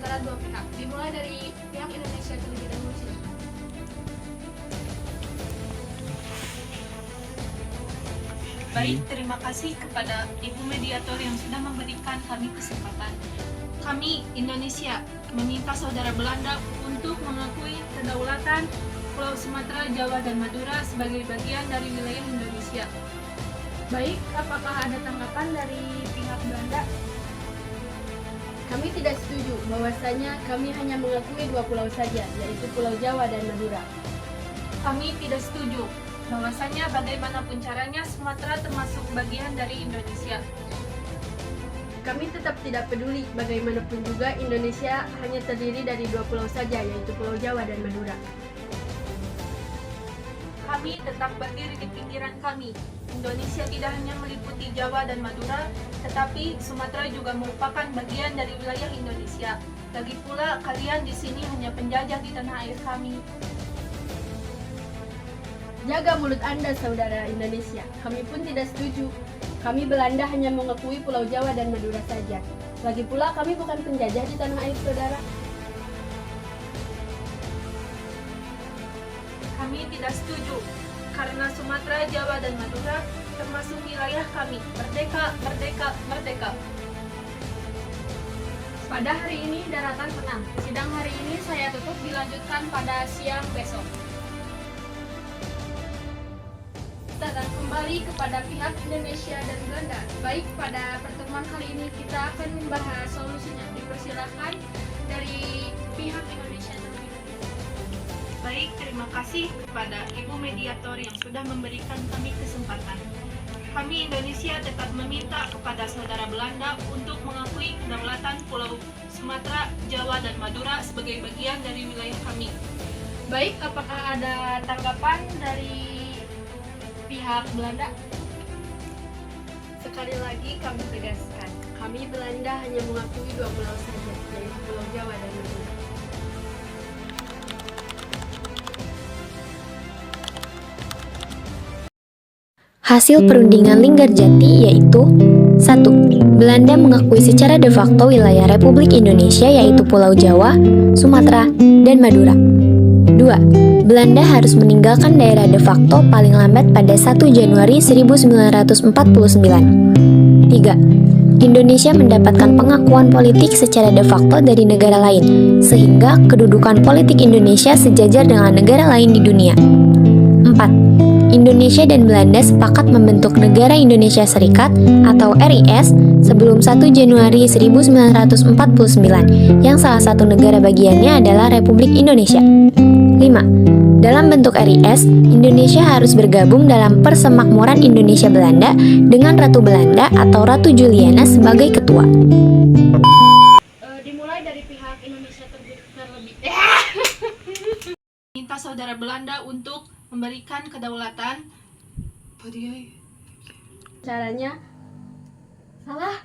antara dua pihak. Dimulai dari pihak Indonesia terlebih dahulu. Silakan. Baik, terima kasih kepada Ibu Mediator yang sudah memberikan kami kesempatan. Kami, Indonesia, meminta saudara Belanda untuk mengakui kedaulatan Pulau Sumatera, Jawa, dan Madura sebagai bagian dari wilayah Indonesia. Baik, apakah ada tanggapan dari pihak Belanda? Kami tidak setuju, bahwasanya kami hanya mengakui dua pulau saja, yaitu Pulau Jawa dan Madura. Kami tidak setuju, bahwasanya bagaimanapun caranya Sumatera termasuk bagian dari Indonesia. Kami tetap tidak peduli, bagaimanapun juga Indonesia hanya terdiri dari dua pulau saja, yaitu Pulau Jawa dan Madura. Kami tetap berdiri di pikiran kami. Indonesia tidak hanya meliputi Jawa dan Madura, tetapi Sumatera juga merupakan bagian dari wilayah Indonesia. Lagi pula, kalian di sini hanya penjajah di tanah air kami. Jaga mulut Anda, saudara Indonesia. Kami pun tidak setuju. Kami Belanda hanya mengakui Pulau Jawa dan Madura saja. Lagi pula, kami bukan penjajah di tanah air saudara. Kami tidak setuju, karena Sumatera, Jawa, dan Madura termasuk wilayah kami. Merdeka, merdeka, merdeka. Pada hari ini daratan tenang. Sidang hari ini saya tutup, dilanjutkan pada siang besok. Kita akan kembali kepada pihak Indonesia dan Belanda. Baik, pada pertemuan kali ini kita akan membahas solusinya. Dipersilakan dari pihak Indonesia terlebih dahulu. Baik, terima kasih kepada Ibu Mediator yang sudah memberikan kami kesempatan. Kami Indonesia tetap meminta kepada saudara Belanda untuk mengakui kedaulatan Pulau Sumatera, Jawa, dan Madura sebagai bagian dari wilayah kami. Baik, apakah ada tanggapan dari pihak Belanda? Sekali lagi kami tegaskan, kami Belanda hanya mengakui dua pulau saja, yaitu Pulau Jawa dan Madura. Hasil perundingan Linggarjati yaitu 1. Belanda mengakui secara de facto wilayah Republik Indonesia yaitu Pulau Jawa, Sumatera, dan Madura. 2. Belanda harus meninggalkan daerah de facto paling lambat pada 1 Januari 1949. 3. Indonesia mendapatkan pengakuan politik secara de facto dari negara lain, sehingga kedudukan politik Indonesia sejajar dengan negara lain di dunia. 4. Indonesia dan Belanda sepakat membentuk Negara Indonesia Serikat atau RIS sebelum 1 Januari 1949, yang salah satu negara bagiannya adalah Republik Indonesia. 5. Dalam bentuk RIS, Indonesia harus bergabung dalam Persemakmuran Indonesia Belanda dengan Ratu Belanda atau Ratu Juliana sebagai ketua. Dimulai dari pihak Indonesia terlebih. Minta saudara Belanda untuk memberikan kedaulatan. Caranya salah.